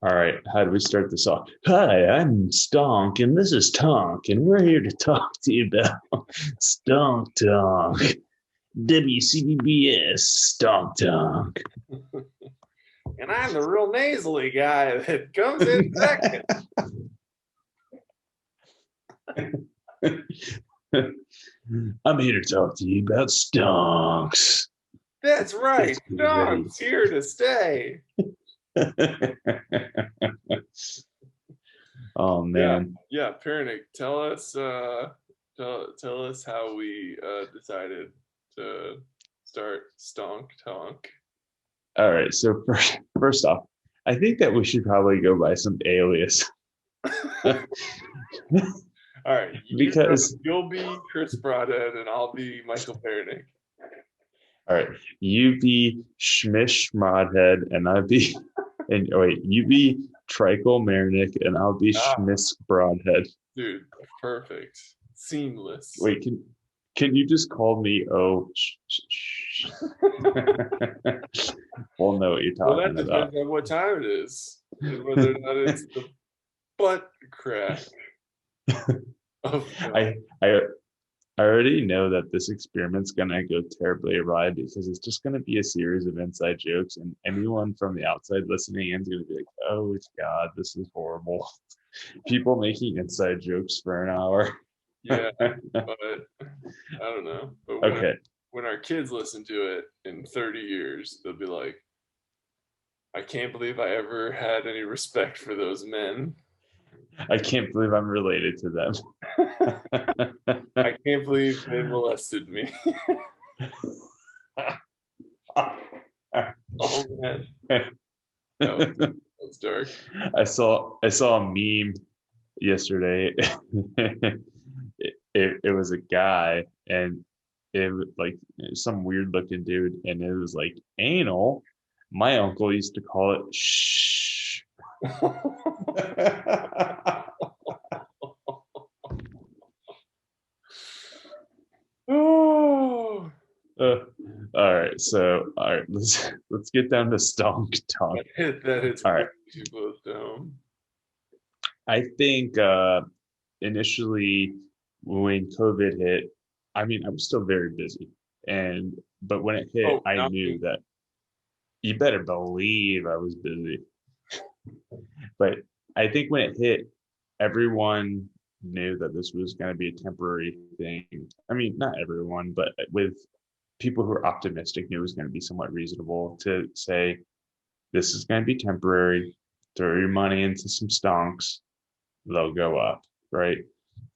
All right, how do we start this off? Hi, I'm Stonk, and this is Tonk, and we're here to talk to you about Stonk Tonk, WCBS Stonk Tonk. And I'm the real nasally guy that comes in second. I'm here to talk to you about stonks. That's right. Ready. Dog's here to stay. Oh Yeah, man. yeah. Perenich, tell us how we decided to start Stonk Tonk. All right, so first off, I think that we should probably go by some alias. All right, Because you'll be Chris Broadhead and I'll be Michael Perenich. all right, you be Schmish Modhead, and I'll be, and oh wait, you be Tricle Marinick, and I'll be Ah, Schmisk Broadhead. dude, perfect, seamless. Wait, can you just call me We'll know what you're Well, that talking about. depends on what time it is and whether or not it's the butt crack of I I I already know that this experiment's gonna go terribly awry because it's just gonna be a series of inside jokes, and anyone from the outside listening in is gonna be like, "Oh God, this is horrible." People making inside jokes for an hour. yeah, but I don't know. But Okay, when our kids listen to it in 30 years, they'll be like, I can't believe I ever had any respect for those men. I can't believe I'm related to them. I can't believe they molested me. Oh man, that was dark. I saw a meme yesterday. It was a guy, and it was like some weird looking dude, and it was like anal. My uncle used to call it shh. Oh, Uh, all right, so all right, let's get down to stonk talk. that hits All way right, too close to home. I think initially when COVID hit, I mean, I was still very busy, and but when it hit, Oh, I not knew me. that you better believe I was busy. But I think when it hit, everyone knew that this was going to be a temporary thing. I mean, not everyone, but with people who are optimistic, knew it was going to be somewhat reasonable to say this is going to be temporary. Throw your money into some stonks, they'll go up, right?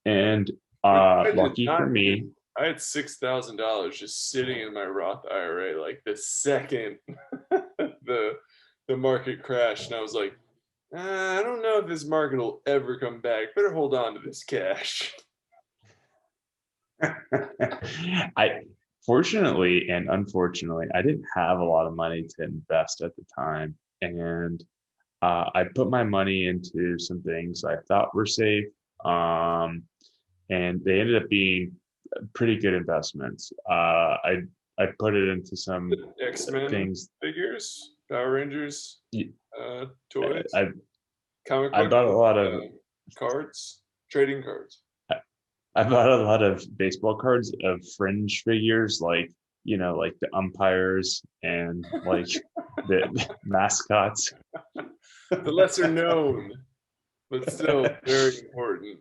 And I did lucky for not, dude. me, I had $6,000 just sitting in my Roth IRA. Like the second the the market crashed, and I was like, I don't know if this market will ever come back. Better hold on to this cash. I fortunately and unfortunately, I didn't have a lot of money to invest at the time, and I put my money into some things I thought were safe, and they ended up being pretty good investments. I put it into some X-Men things. figures, Power Rangers, toys, I comic I book, bought a lot of cards, trading cards. I bought a lot of baseball cards of fringe figures, like like the umpires and like the mascots, The lesser known, but still very important.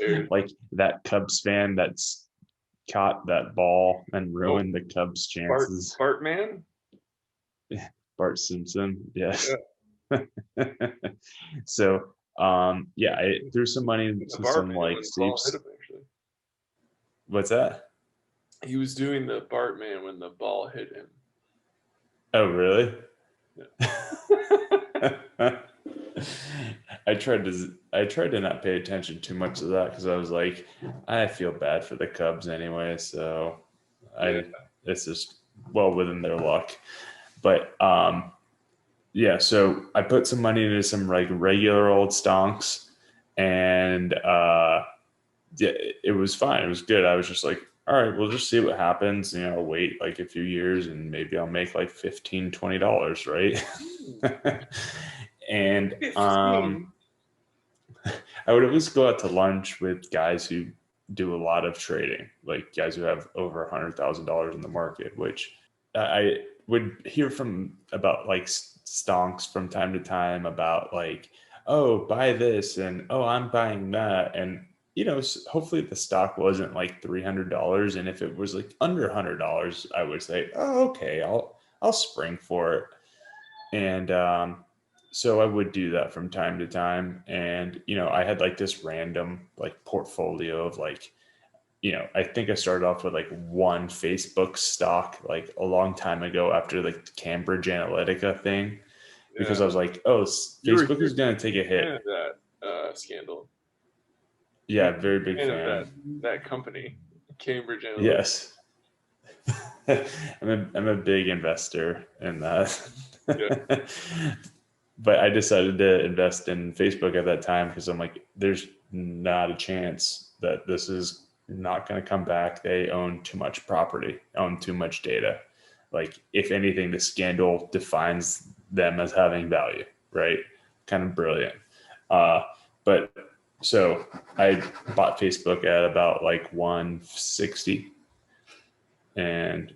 There's like that Cubs fan that's caught that ball and oh ruined the Cubs' Bart chances. Bartman. Bart Simpson, yes. Yeah, So yeah, I threw some money the into some Bartman like when the ball hit safes. him. Actually, What's that? he was doing the Bartman when the ball hit him. Oh, really? Yeah. I tried to not pay attention too much to that because I was like, I feel bad for the Cubs anyway, so Yeah. I it's just well within their luck. But yeah, so I put some money into some like regular old stonks, and yeah, it was fine. It was good. I was just like all right, we'll just see what happens. I'll wait like a few years and maybe I'll make like $15, $20, right? Hmm, And 15. I would always go out to lunch with guys who do a lot of trading, like guys who have over $100,000 in the market, which I would hear from about like stonks from time to time about like, oh, buy this and oh, I'm buying that. And, hopefully the stock wasn't like $300. And if it was like under $100, I would say, oh, okay, I'll spring for it. And so I would do that from time to time. And, I had like this random like portfolio of like, I think I started off with like one Facebook stock like a long time ago after like the Cambridge Analytica thing, because I Yeah, was like, oh, you were a Facebook is huge going to take a fan hit. of that scandal. You Yeah, were a huge very big fan of fan. that company, Cambridge Analytica. Yes. I'm a big investor in that. Yeah. But I decided to invest in Facebook at that time because I'm like, there's not a chance that this is not going to come back. They own too much property, own too much data. Like, if anything, the scandal defines them as having value, right? Kind of brilliant. But so I bought Facebook at about like 160, and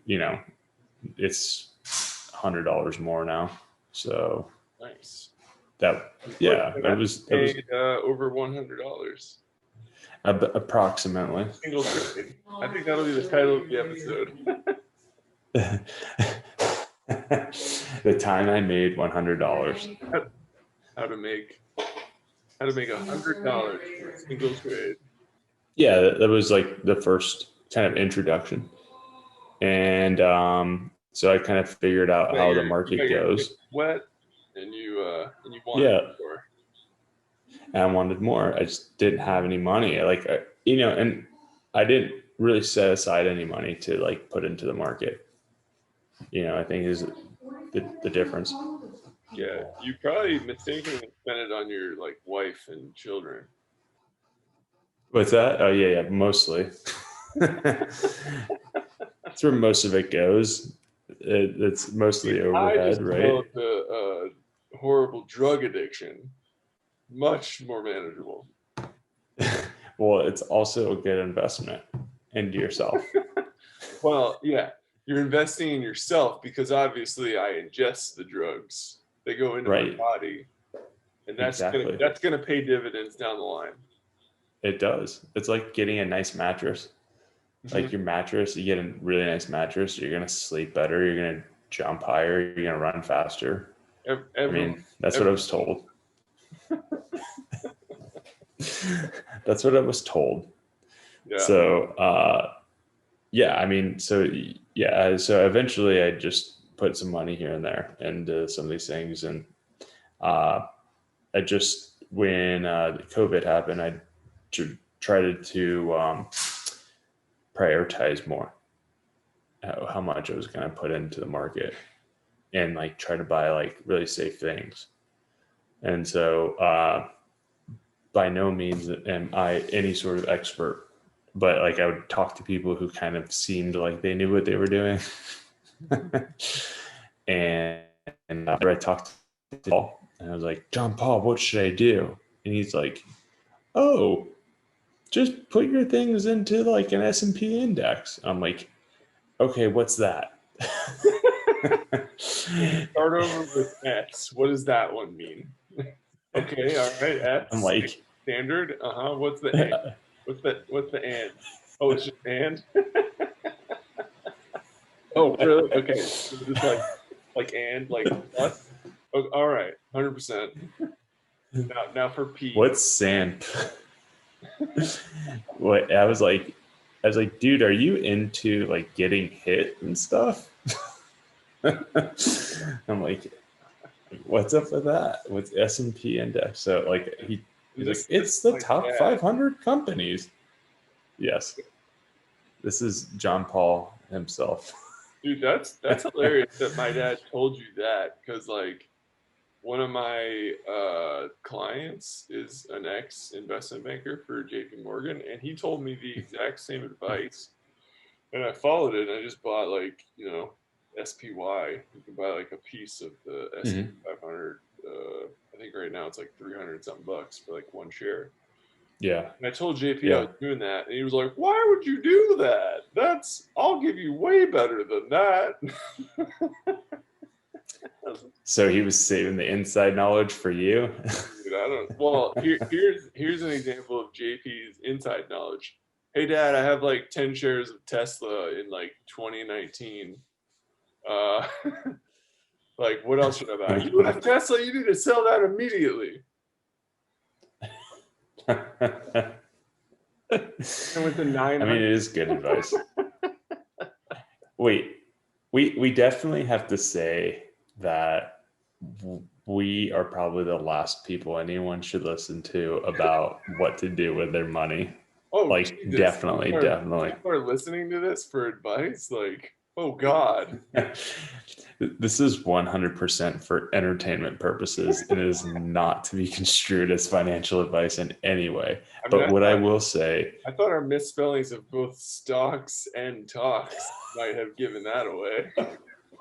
it's $100 more now. So Nice. that, Look, yeah, I it was paid over $100. approximately. Single trade. I think that'll be the title of the episode. The time I made $100. How how to make $100 from a single trade. Yeah, that was like the first kind of introduction, and so I kind of figured out how the You got market your goes. kicks wet, and you wanted Yeah, more. and I wanted more. I just didn't have any money. And I didn't really set aside any money to like put into the market. I think is the difference. Yeah, you probably mistakenly spent it on your like wife and children. What's that? Oh yeah, yeah, mostly. That's where most of it goes. It's mostly I overhead, just right? developed a horrible drug addiction, much more manageable. Well, it's also a good investment into yourself, Well, yeah, you're investing in yourself because obviously I ingest the drugs. They go into my right? body, and Exactly. that's gonna pay dividends down the line. It does. It's like getting a nice mattress. Mhm. Like your mattress, you get a really nice mattress, you're gonna sleep better, you're gonna jump higher, you're gonna run faster. I Everyone, mean, that's what I everyone, was told. That's what I was told. yeah. So, yeah, I mean, yeah, so eventually I just put some money here and there into some of these things, and uh, I just when COVID happened, I tried to prioritize more how much I was going to put into the market and like try to buy like really safe things. And so, by no means am I any sort of expert, but like I would talk to people who kind of seemed like they knew what they were doing. and after I talked to Paul, and I was like, John Paul, what should I do? And he's like, oh, just put your things into like an S&P index. I'm like, okay, what's that? Start over with S. What does that one mean? Okay, all right. I'm S like, standard. What's the and? What's the and? Oh, it's just and. Oh, really? Okay. So just like and like plus. Oh, all right. 100%. Now for P. what's SAMP? What I was like, dude, are you into like getting hit and stuff? I'm like, what's up with that? What's S&P index? So like And he's like, this it's is the my top dad. 500 companies. Yes, this is John Paul himself. Dude, that's hilarious that my dad told you that because like one of my clients is an ex investment banker for JP Morgan, and he told me the exact same advice. And I followed it, and I just bought like, SPY. You can buy like a piece of the SP Hmm. 500. I think right now it's like 300 something bucks for like one share. Yeah. And I told JP I Yeah. was doing that, and he was like, "Why would you do that? I'll give you way better than that." So he was saving the inside knowledge for you. Dude, I don't. Well, here's an example of JP's inside knowledge. Hey, Dad, I have like 10 shares of Tesla in like 2019. Uh, like, what else should I buy? You have Tesla. You need to sell that immediately. And with the I mean, 900. it is good advice. Wait, we definitely have to say that we are probably the last people anyone should listen to about what to do with their money. Oh, Like, Jesus. definitely, definitely. People are listening to this for advice. Like, oh, God. This is 100% for entertainment purposes and is not to be construed as financial advice in any way. I mean, But what I will say, I thought our misspellings of both stocks and talks might have given that away.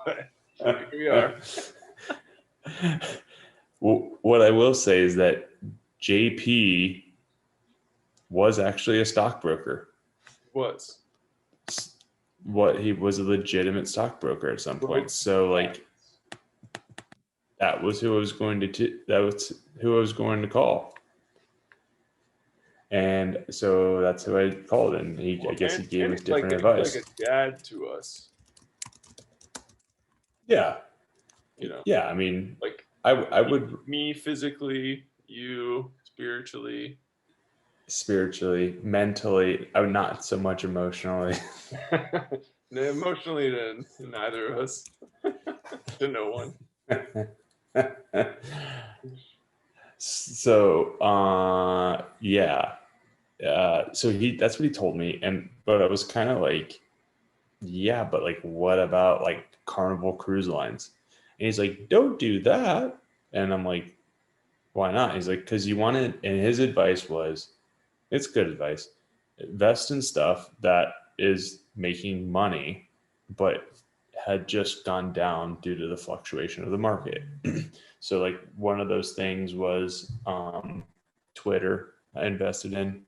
But here we are. what I will say is that JP was actually a stockbroker. Was. What he was a legitimate stockbroker at some point. So like that was who I was going to that was who I was going to call. And so that's who I called, and I guess he gave us different advice. Like a dad to us. Yeah, You know, yeah. I mean, like I would me physically, you spiritually, mentally. I would not so much emotionally. emotionally to neither of us, to no one. So yeah, so that's what he told me, but I was kind of like, yeah, but like what about like Carnival Cruise Lines? And he's like, don't do that. And I'm like, why not? He's like, because you want it. And his advice was, it's good advice, invest in stuff that is making money but had just gone down due to the fluctuation of the market. So like one of those things was Twitter. I invested in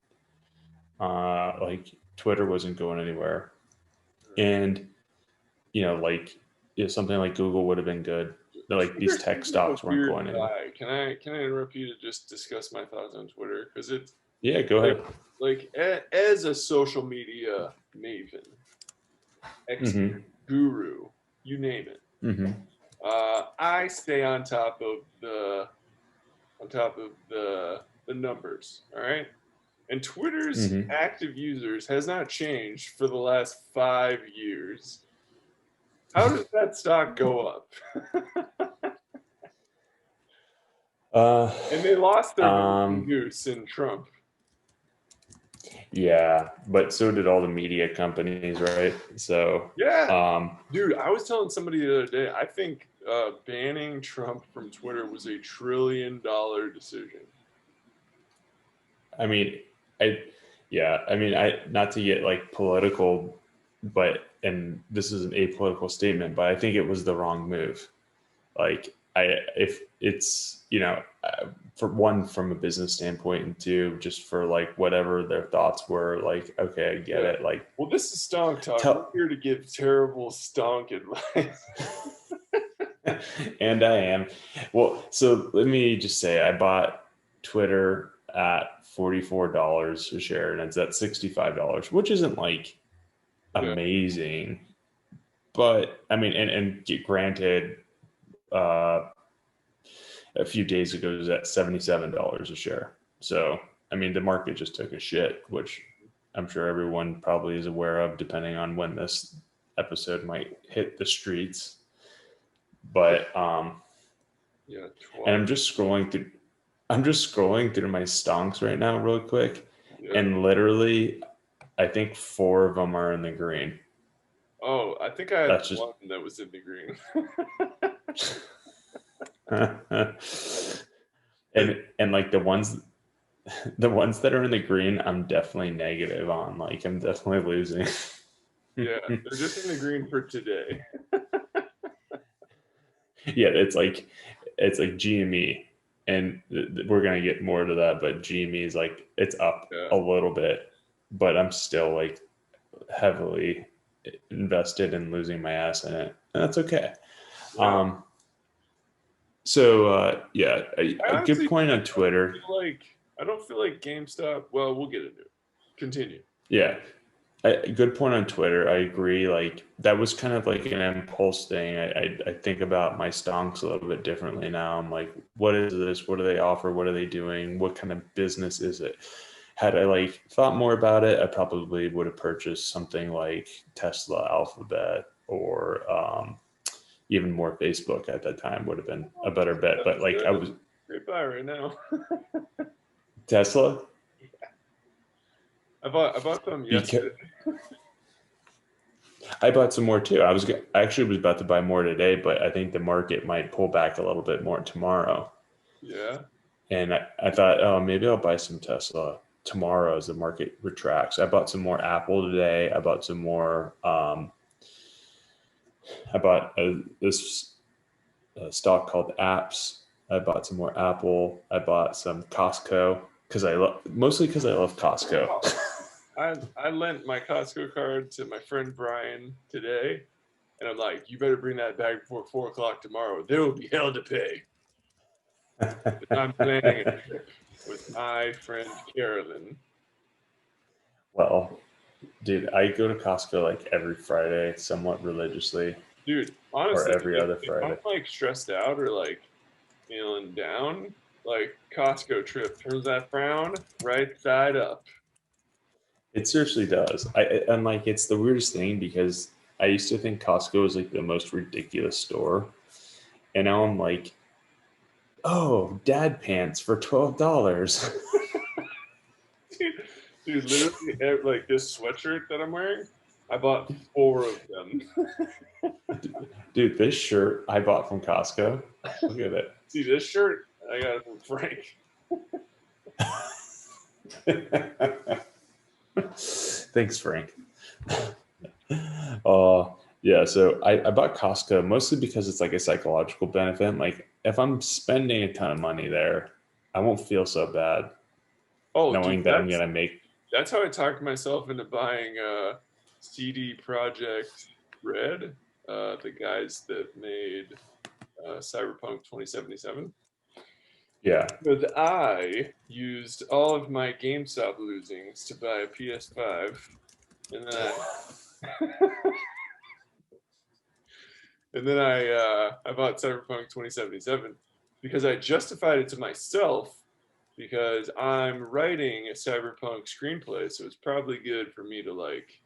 like Twitter wasn't going anywhere, and like if something like Google would have been good. Like these tech stocks weren't going anywhere. Can I interrupt you to just discuss my thoughts on Twitter? Because it's Yeah, go ahead. like as a social media maven, expert, guru, you name it. Mm-hmm. I stay on top of the numbers. All right. And Twitter's Mm-hmm. active users has not changed for the last 5 years. How does that stock go up? And they lost their goose in Trump. Yeah, but so did all the media companies, right? So yeah, dude, I was telling somebody the other day, I think banning Trump from Twitter was a $1 trillion decision. I mean, I not to get like political, and this is an apolitical statement, but I think it was the wrong move. Like if it's for one from a business standpoint, and two just for like whatever their thoughts were, like okay, I get it. Like, well, this is Stonk Talk. We're here to give terrible stonk advice. And I am. Well, so let me just say I bought Twitter at $44 a share, and it's at $65, which isn't like amazing, but I mean, and granted, a few days ago it was at $77 a share. So I mean, the market just took a shit, which I'm sure everyone probably is aware of, depending on when this episode might hit the streets. But and I'm just scrolling through my stonks right now real quick, and literally I think 4 of them are in the green. Oh, I think I had one that was in the green. and like the ones that are in the green, I'm definitely negative on. Like I'm definitely losing. Yeah, they're just in the green for today. Yeah, it's like GME, and we're gonna get more to that, but GME is like it's up Yeah. a little bit, but I'm still like heavily invested in losing my ass in it, and that's okay. Yeah. Um, so yeah, a I good honestly point I on don't Twitter. feel like I don't feel like GameStop. Well, we'll get into it. Continue. Yeah, a good point on Twitter. I agree. Like that was kind of like an impulse thing. I think about my stonks a little bit differently now. I'm like, what is this? What do they offer? What are they doing? What kind of business is it? Had I like thought more about it, I probably would have purchased something like Tesla, Alphabet, or even more Facebook at that time would have been a better bet. But That's like good. I That's was a great buy right now. Tesla I bought them because yesterday. I bought some more too. I actually was about to buy more today, but I think the market might pull back a little bit more tomorrow. Yeah. And I thought, oh, maybe I'll buy some Tesla tomorrow as the market retracts. I bought some more Apple today. I bought some more. I bought this stock called Apps. I bought some more Apple. I bought some Costco because mostly because I love Oh, Costco. I lent my Costco card to my friend Brian today, and I'm like, you better bring that back before 4 o'clock tomorrow. There will be hell to pay. I'm planning a trip with my friend Carolyn. Well, dude, I go to Costco like every Friday, somewhat religiously, Dude, or honestly, every other if I'm Friday. like stressed out or like feeling down, like Costco trip turns that frown right side up. It seriously does. And like it's the weirdest thing because I used to think Costco was like the most ridiculous store, and now I'm like, oh, dad pants for $12. Dude, literally, like this sweatshirt that I'm wearing, I bought four of them. Dude, this shirt I bought from Costco. Look at See, this shirt, I got it from Frank. it. Thanks, Frank. Uh, yeah, so I bought Costco mostly because it's like a psychological benefit. Like if I'm spending a ton of money there, I won't feel so bad Oh, dude, knowing that I'm gonna make. that's how I talked myself into buying CD Project Red, the guys that made Cyberpunk 2077. Yeah, Because I used all of my GameStop losings to buy a PS5, and then I bought Cyberpunk 2077 because I justified it to myself because I'm writing a Cyberpunk screenplay, so it's probably good for me to like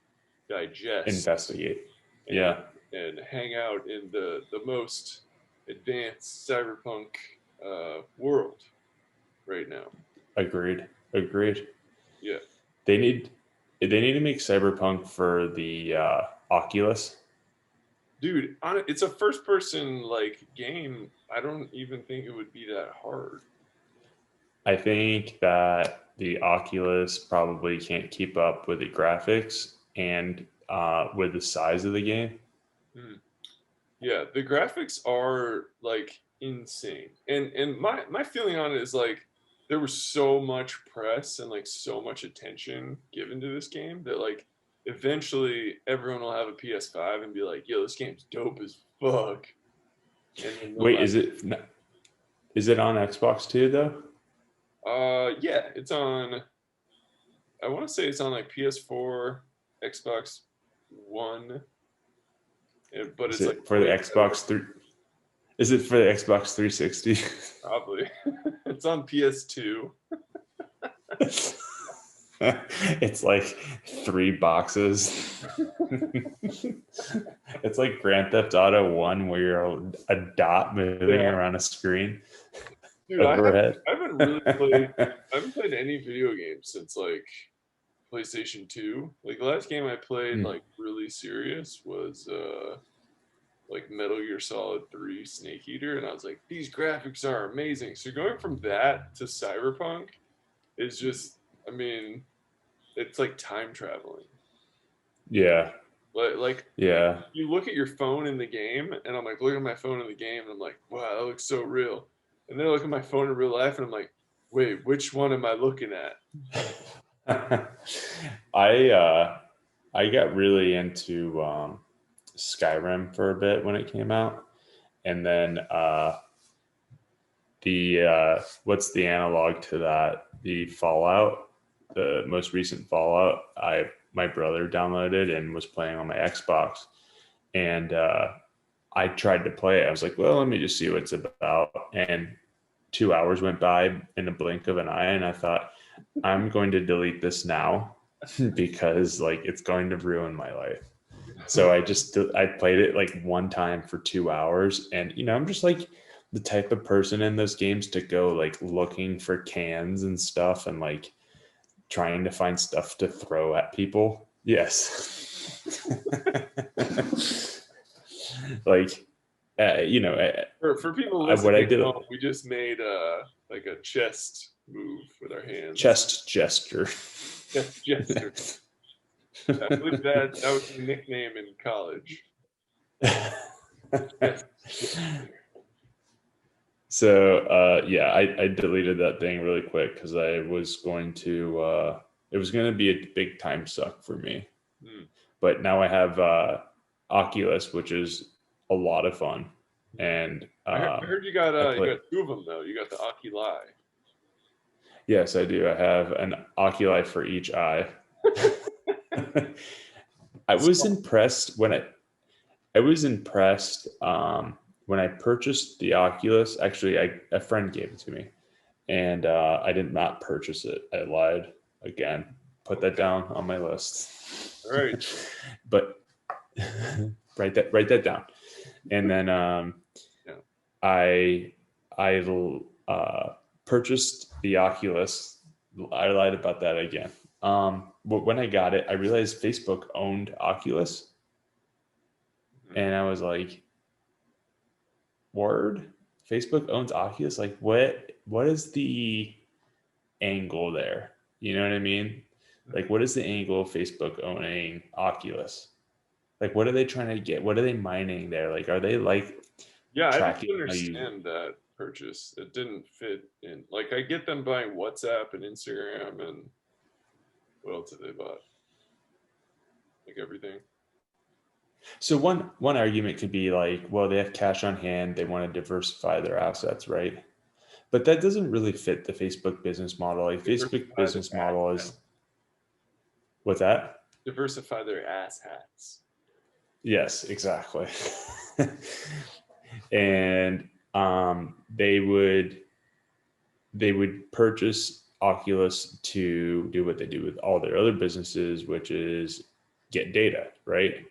digest investigate. and Yeah, hang out in the most advanced Cyberpunk world right now. agreed. Agreed. Yeah. They need they need to make Cyberpunk for the Oculus. Dude, it's a first person like game. I don't even think it would be that hard. I think that the Oculus probably can't keep up with the graphics and with the size of the game. Hmm. Yeah, the graphics are like insane. And my feeling on it is like there was so much press and like so much attention given to this game that like eventually everyone will have a PS5 and be like, "Yo, this game's dope as fuck." And then they'll Wait, buy. is it on Xbox too though? Yeah, it's on. I want to say it's on like PS4, Xbox One, but Is it's like it for the way better. Xbox 3? Is it for the Xbox 360? Probably. It's on PS2. It's like three boxes. It's like Grand Theft Auto 1 where you're a dot moving Yeah, around a screen dude, overhead. I haven't really played. I haven't played any video games since like PlayStation 2. Like the last game I played Hmm. like really serious was like Metal Gear Solid 3 Snake Eater, and I was like, these graphics are amazing. So going from that to Cyberpunk is just, I mean, it's like time traveling. Yeah. Like Yeah. you look at your phone in the game, and I'm like, look at my phone in the game, and I'm like, wow, that looks so real. And then I look at my phone in real life, and I'm like, wait, which one am I looking at? I uh I got really into Skyrim for a bit when it came out. And then the what's the analog to that? The Fallout, the most recent Fallout. I My brother downloaded and was playing on my Xbox, and I tried to play it. I was like, well, let me just see what it's about. And 2 hours went by in a blink of an eye, and I thought, I'm going to delete this now because like it's going to ruin my life. So I played it like one time for 2 hours, and I'm just like the type of person in those games to go like looking for cans and stuff and like trying to find stuff to throw at people. Yes. Like For people what I listening at did, home, we just made like a chest move with our hands. chest gesture. Chest gesture. I believe that was the nickname in college. Chest gesture. So yeah, I deleted that thing really quick because I was going to it was going to be a big time suck for me. Hmm. But now I have Oculus, which is a lot of fun, and I heard I you play. got two of them though. You got the OTGLY. Yes, I do. I have an Oculi for each eye. I was impressed I was impressed when I purchased the Oculus. Actually, a friend gave it to me, and I did not purchase it. I lied again. Put that Okay. down on my list. All right. But write that down. And then Yeah. I I purchased the Oculus. I lied about that again. But when I got it, I realized Facebook owned Oculus, Mhm. and I was like, "Word, Facebook owns Oculus? Like, what is the angle there? You know what I mean? Like, what is the angle of Facebook owning Oculus? Like, what are they trying to get? What are they mining there? Like, are they like Yeah, I didn't tracking how you?" understand that purchase. It didn't fit in. Like I get them buying WhatsApp and Instagram and what else have they bought? Like everything. So one argument could be like, well, they have cash on hand, they want to diversify their assets, right? But that doesn't really fit the Facebook business model. Like Facebook Diversify business their ass model hats. is what's that? Diversify their ass hats. Yes, exactly. And they would purchase Oculus to do what they do with all their other businesses, which is get data, right?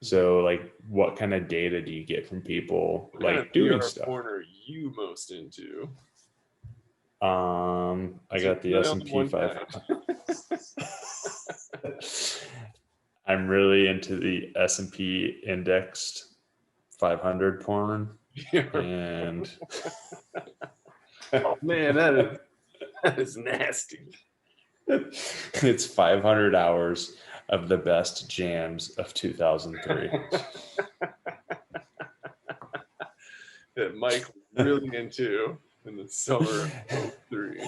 So like what kind of data do you get from people What kind of like doing VR stuff? porn are you most into? I Is it got the really only S&P one 500. guy? I'm really into the S&P indexed 500 porn, Yeah. and Oh man, that is nasty. it's 500 hours of the best jams of 2003. That Mike was really into in the summer of '03.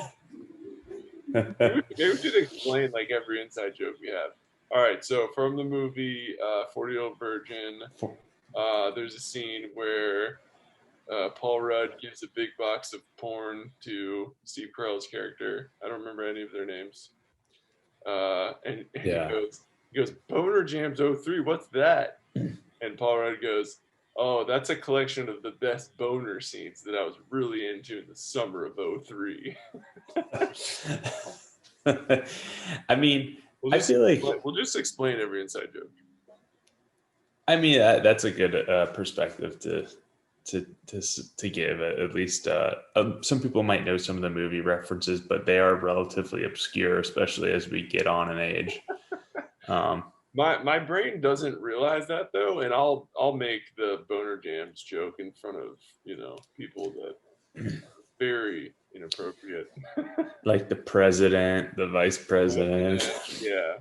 Maybe we should explain like every inside joke we have. All right, so from the movie 40-Year-Old Virgin, there's a scene where Paul Rudd gives a big box of porn to Steve Carell's character. I don't remember any of their names. And he Yeah. goes, Boner Jams '03, what's that? And Paul Rudd goes, oh, that's a collection of the best boner scenes that I was really into in the summer of '03. I mean, I feel like We'll just explain every inside joke. that's a good perspective to give. At least some people might know some of the movie references, but they are relatively obscure, especially as we get on in age. My brain doesn't realize that though, and I'll make the boner jams joke in front of people that very inappropriate. Like the president, the vice president. Yeah,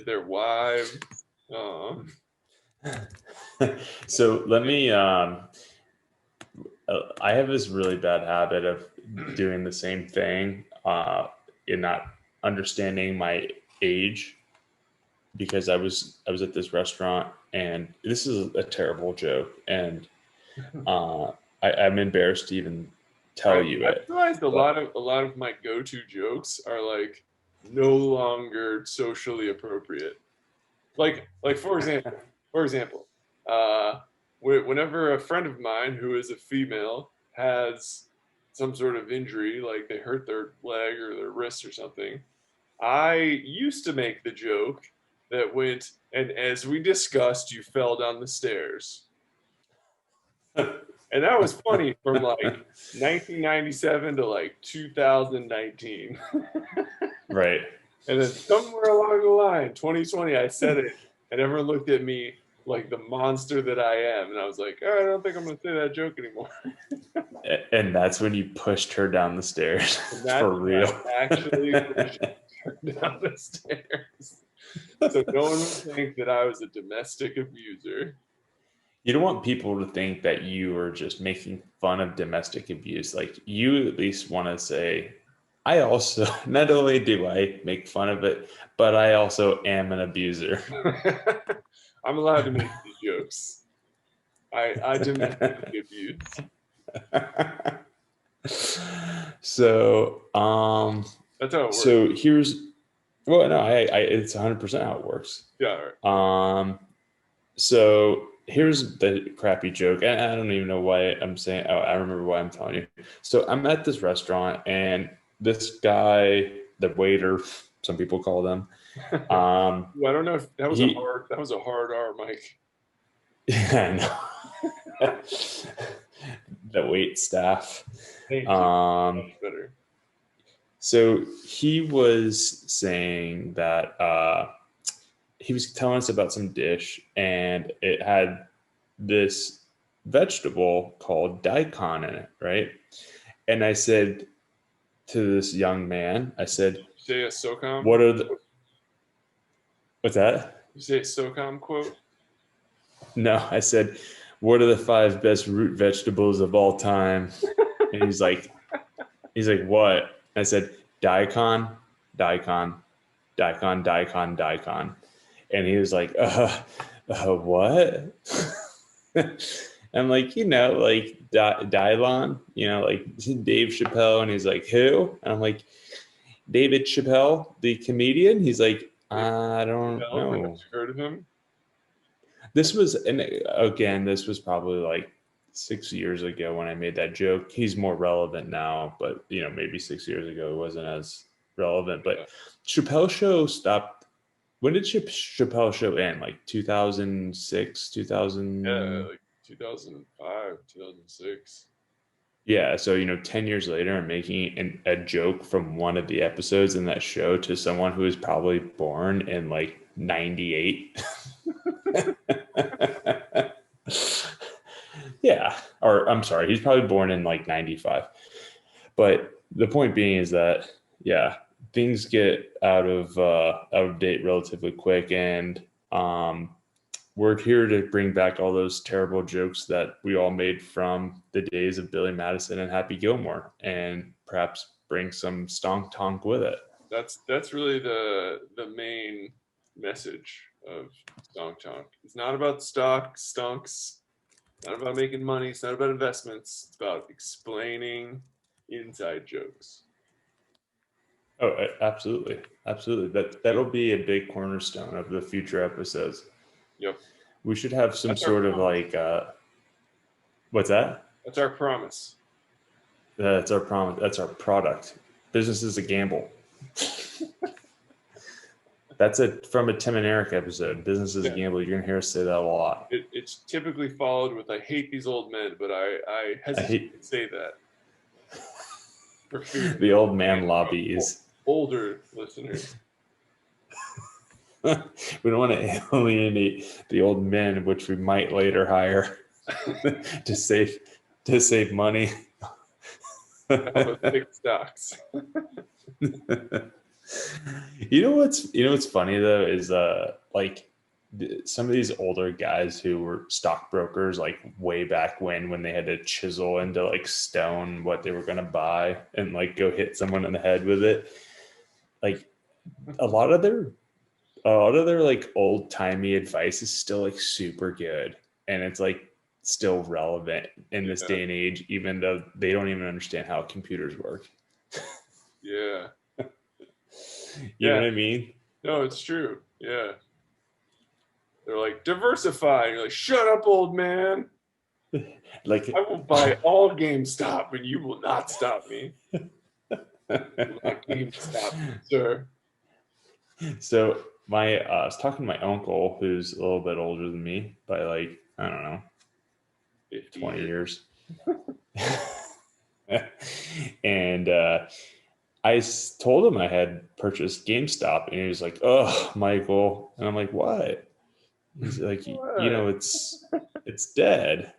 their wives. Um, So let me I have this really bad habit of doing the same thing in not understanding my age, because I was at this restaurant, and this is a terrible joke, and uh, I'm embarrassed to even tell you I it. realized But a lot of my go-to jokes are like no longer socially appropriate. Like for example, uh, whenever a friend of mine who is a female has some sort of injury, like they hurt their leg or their wrist or something, I used to make the joke that went, and as we discussed, you fell down the stairs. And that was funny from like 1997 to like 2019. right. And then somewhere along the line, 2020, I said it, and everyone looked at me like the monster that I am. And I was like, oh, I don't think I'm going to say that joke anymore. And that's when you pushed her down the stairs And for that's when real. I actually pushed her down the stairs. So no one would think that I was a domestic abuser. You don't want people to think that you are just making fun of domestic abuse. Like, you at least want to say, I also, not only do I make fun of it, but I also am an abuser. I'm allowed to make these jokes. I domestically abuse. So, That's how it works. so here's, well, no, it's 100% how it works. Yeah, all right. So here's the crappy joke. And I don't even know why I'm saying, oh, I remember why I'm telling you. So I'm at this restaurant, and this guy, the waiter, some people call them, Well, I don't know if he, that was a hard R, Mike. yeah, I know. The wait staff. Thank you. Um, Much better. so he was saying that he was telling us about some dish, and it had this vegetable called daikon in it, right? And I said to this young man, I said, You say a SOCOM? "What are the? What's that?" You say a SOCOM quote? No, I said, "What are the five best root vegetables of all time?" And he's like, "What?" I said, "Daikon, daikon, daikon, daikon, daikon." And he was like, what?" I'm like, like Dylon, like Dave Chappelle. And he's like, who? And I'm like, David Chappelle, the comedian. He's like, I don't Bell, have know. you heard of him? And again, this was probably like 6 years ago when I made that joke. He's more relevant now, but maybe 6 years ago it wasn't as relevant. Yeah, But Chappelle Show stopped. When did Chappelle Show end? Like 2006, yeah, 2000. like 2005, 2006. Yeah, so 10 years later, I'm making a joke from one of the episodes in that show to someone who was probably born in like 98. Yeah, or I'm sorry, he's probably born in like 95. But the point being is that, yeah, things get out of date relatively quick, and we're here to bring back all those terrible jokes that we all made from the days of Billy Madison and Happy Gilmore, and perhaps bring some Stonk Tonk with it. That's really the main message of Stonk Tonk. It's not about stonks, not about making money, it's not about investments, it's about explaining inside jokes. Oh, absolutely, absolutely. That'll be a big cornerstone of the future episodes. Yep. We should have some That's our sort of promise. like, what's that? That's our promise. That's our promise. That's our product. Business is a gamble. That's from a Tim and Eric episode. Business is a Yeah. gamble. You're gonna hear us say that a lot. It's typically followed with "I hate these old men," but I I hesitate hate to say that for fear the old of man lobbies. older listeners. We don't want to alienate the old men, which we might later hire to save money. With big stocks. You know what's funny though is like some of these older guys who were stockbrokers, like way back when they had to chisel into like stone what they were going to buy and like go hit someone in the head with it. Like a lot of their like old timey advice is still like super good, and it's like still relevant in this Yeah. day and age, even though they don't even understand how computers work. Yeah. You know Yeah. what I mean? No, it's true. Yeah. They're like, diversify. And you're like, shut up, old man. Like I will buy all GameStop and you will not stop me. You will not GameStop me, sir. so my I was talking to my uncle who's a little bit older than me by like, I don't know, 50 20 years. years. And told him I had purchased GameStop, and he was like, "Oh, Michael," and I'm like, "What?" He's like, "You know, What? it's dead."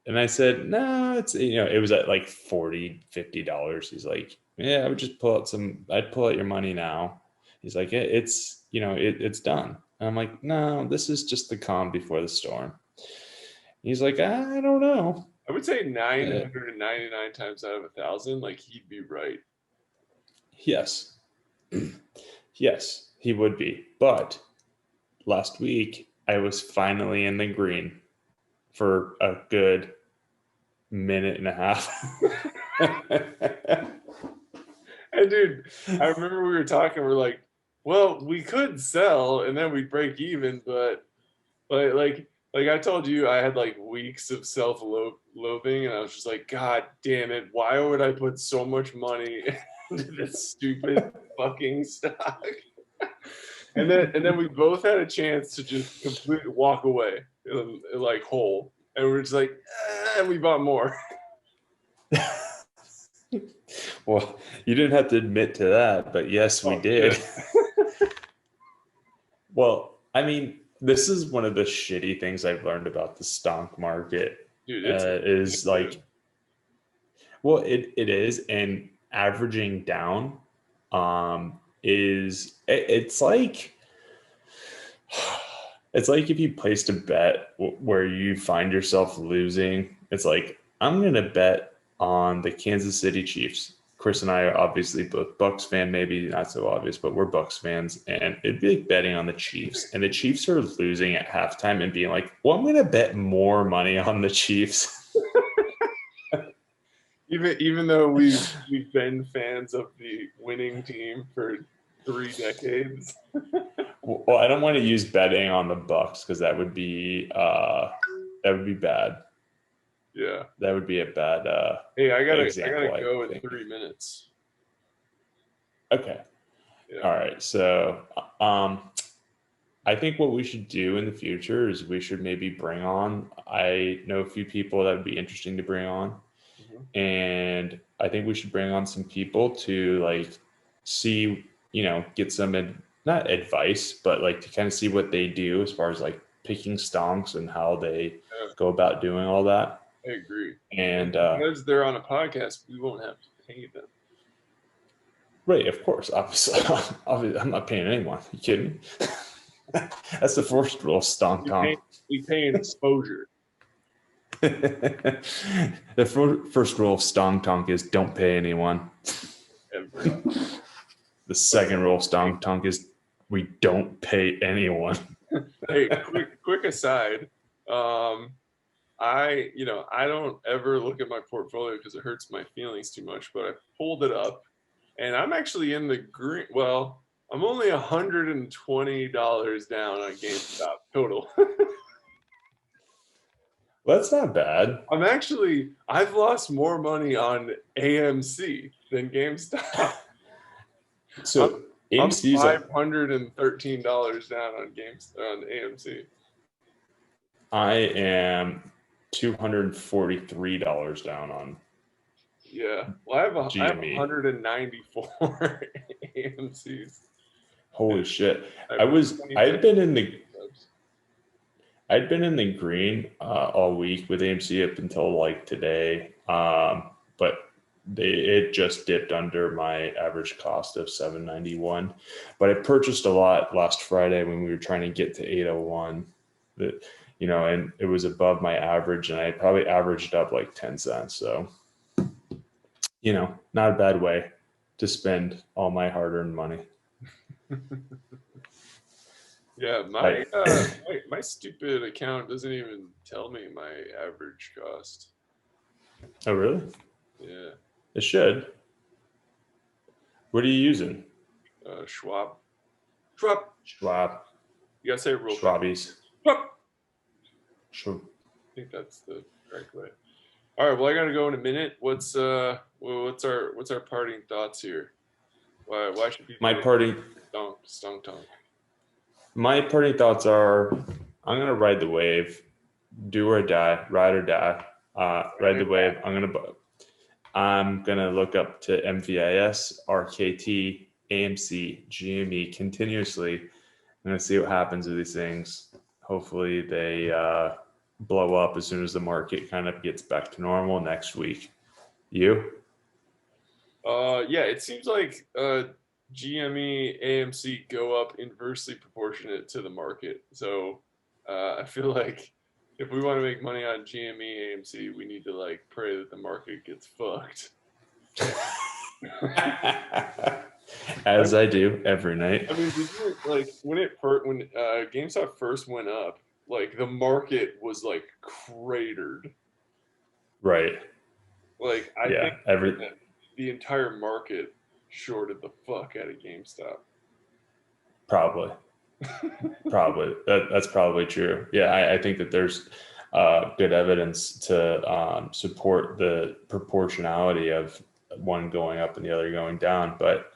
And I said, "No, it's it was at like $40-$50." He's like, "Yeah, I would just I'd pull out your money now." He's like, "It's it's done." And I'm like, "No, this is just the calm before the storm." He's like, "I don't know." I would say Uh, 999 times out of 1,000, like he'd be right. yes, yes, he would be, but last week I was finally in the green for a good minute and a half. And dude, I remember we were talking, we're like, well, we could sell and then we'd break even, but like I told you, I had like weeks of self-loathing, and I was just like, God damn it, why would I put so much money into this stupid fucking stock? And then we both had a chance to just completely walk away, like whole, and we are just like, and we bought more. Well, you didn't have to admit to that, but yes, we Oh did. shit, Well, I mean, this is one of the shitty things I've learned about the stonk market. dude, it's Is addictive. like, well, it is, and averaging down, it's like it's like if you placed a bet where you find yourself losing. It's like, I'm going to bet on the Kansas City Chiefs. Chris and I are obviously both Bucks fan, maybe not so obvious, but we're Bucks fans, and it'd be like betting on the Chiefs, and the Chiefs are losing at halftime, and being like, "Well, I'm going to bet more money on the Chiefs." Even though we've been fans of the winning team for 3 decades. Well, I don't want to use betting on the Bucks because that would be bad. Yeah. That would be a bad Hey, I gotta example, I go in think. 3 minutes. Okay. Yeah. All right. So, um, I think what we should do in the future is we should maybe bring on, I know a few people that would be interesting to bring on. Mhm. And I think we should bring on some people to like see, get some, not advice, but like to kind of see what they do as far as like picking stonks and how they Yeah, go about doing all that. I agree. And And, because they're on a podcast, we won't have to pay them. right, of course, obviously, obviously, I'm not paying anyone. You kidding me? That's the first rule of Stonk We Tonk. pay we pay an exposure. The first rule of Stonk Tonk is don't pay anyone. Ever. The second rule of Stonk Tonk is we don't pay anyone. Hey, quick aside. Um, I don't ever look at my portfolio because it hurts my feelings too much, but I pulled it up and I'm actually in the green. Well, I'm only $120 down on GameStop total. Well, that's not bad. I've lost more money on AMC than GameStop. I'm So I'm AMC's like, $513 down on AMC. I am $243 down on Yeah. Well, I have GME. 194 AMCs. And Holy shit. I I have was 26 subs. I'd been in the green all week with AMC up until like today. But it just dipped under my average cost of 791. But I purchased a lot last Friday when we were trying to get to 801. That and it was above my average, and I probably averaged up like 10 cents. So not a bad way to spend all my hard-earned money. Yeah, my stupid account doesn't even tell me my average cost. Oh, really? Yeah. It should. What are you using? Schwab. Schwab. You gotta say it real quick. Schwabies. Schwab. Sure. I think that's the correct way. All right. Well, I gotta go in a minute. What's our parting thoughts here? Why should people Stonk Tonk? My parting thoughts are: I'm gonna ride the wave, do or die, ride or die. Ride the wave. I'm gonna look up to MVIS, RKT, AMC, GME continuously. I'm gonna see what happens with these things. Hopefully they blow up as soon as the market kind of gets back to normal next week. You? Yeah, it seems like GME, AMC go up inversely proportionate to the market. So I feel like if we want to make money on GME, AMC, we need to like pray that the market gets fucked. As I do every night. I mean, did you like when GameStop first went up, like the market was like cratered. Right. Like I think the entire market shorted the fuck out of GameStop. Probably. That's probably true. Yeah, I think that there's good evidence to support the proportionality of one going up and the other going down. But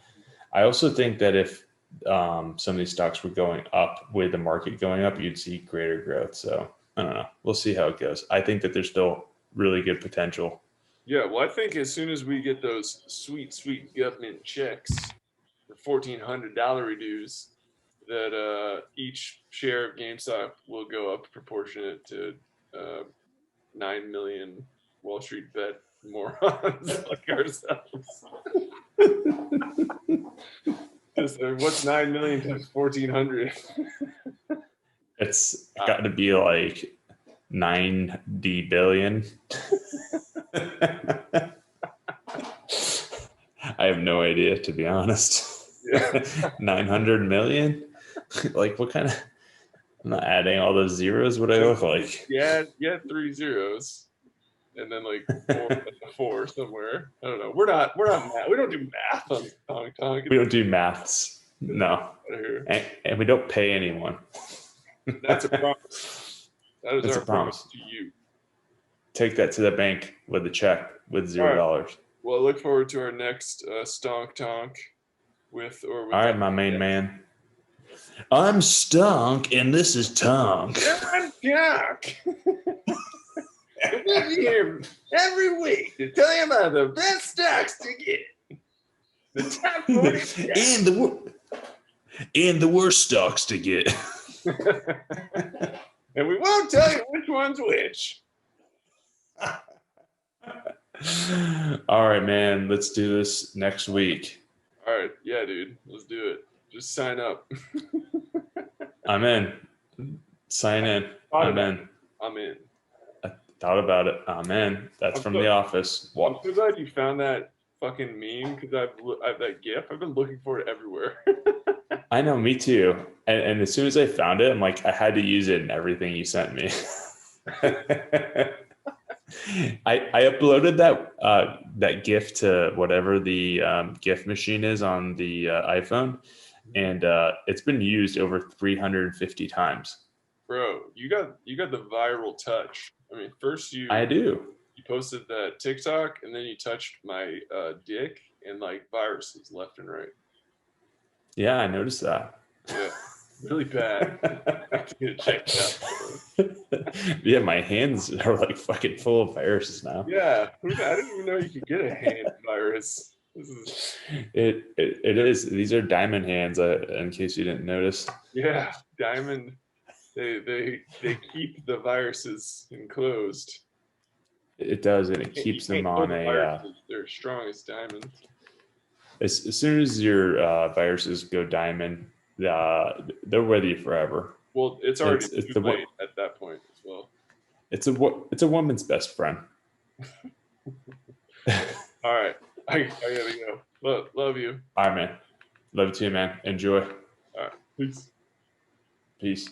I also think that if some of these stocks were going up with the market going up, you'd see greater growth. So I don't know. We'll see how it goes. I think that there's still really good potential. Yeah, well, I think as soon as we get those sweet, sweet government checks for $1,400 reduce, that each share of GameStop will go up proportionate to 9 million Wall Street bet morons like ourselves. What's 9 million times 1,400? It's got to be like 90 billion. I have no idea, to be honest. Yeah. 900 million? Like, what kind of... I'm not adding all those zeros. What do I look like? Yeah, 3 zeros. And then like four somewhere. I don't know. We're not math. We don't do math on Stonk Tonk. We don't do maths. No. And we don't pay anyone. That's a promise. That is our promise to you. Take that to the bank with a check with $0. Right. Well, I look forward to our next Stonk Tonk with. All right, my main man. I'm Stonk, and this is Tonk. I'm Tonk. We'll be here every week to tell you about the best stocks to get. The top 40 and the worst stocks to get. And we won't tell you which one's which. All right, man. Let's do this next week. All right. Yeah, dude. Let's do it. Just sign up. I'm in. Sign in. I'm in. I thought about it. I'm in. That's from The Office. I'm so glad you found that fucking meme because I've that GIF. I've been looking for it everywhere. I know, me too. And as soon as I found it, I'm like, I had to use it in everything you sent me. I uploaded that GIF to whatever the GIF machine is on the iPhone, and it's been used over 350 times. Bro, you got the viral touch. I mean, first you posted that TikTok, and then you touched my dick and like viruses left and right. Yeah, I noticed that. Yeah, really bad. I have to check it out. Yeah, my hands are like fucking full of viruses now. Yeah, I didn't even know you could get a hand virus. It is. These are diamond hands, in case you didn't notice. Yeah, diamond. They keep the viruses enclosed. It does, and it You keeps them can't kill on the a. viruses. They're strong as diamonds. As soon as your viruses go diamond, they're with you forever. Well, it's already It's too the late at that point as well. it's a woman's best friend. All All right, I gotta go. Love you. right, man. Love you too, man. Enjoy. All right, peace. Peace.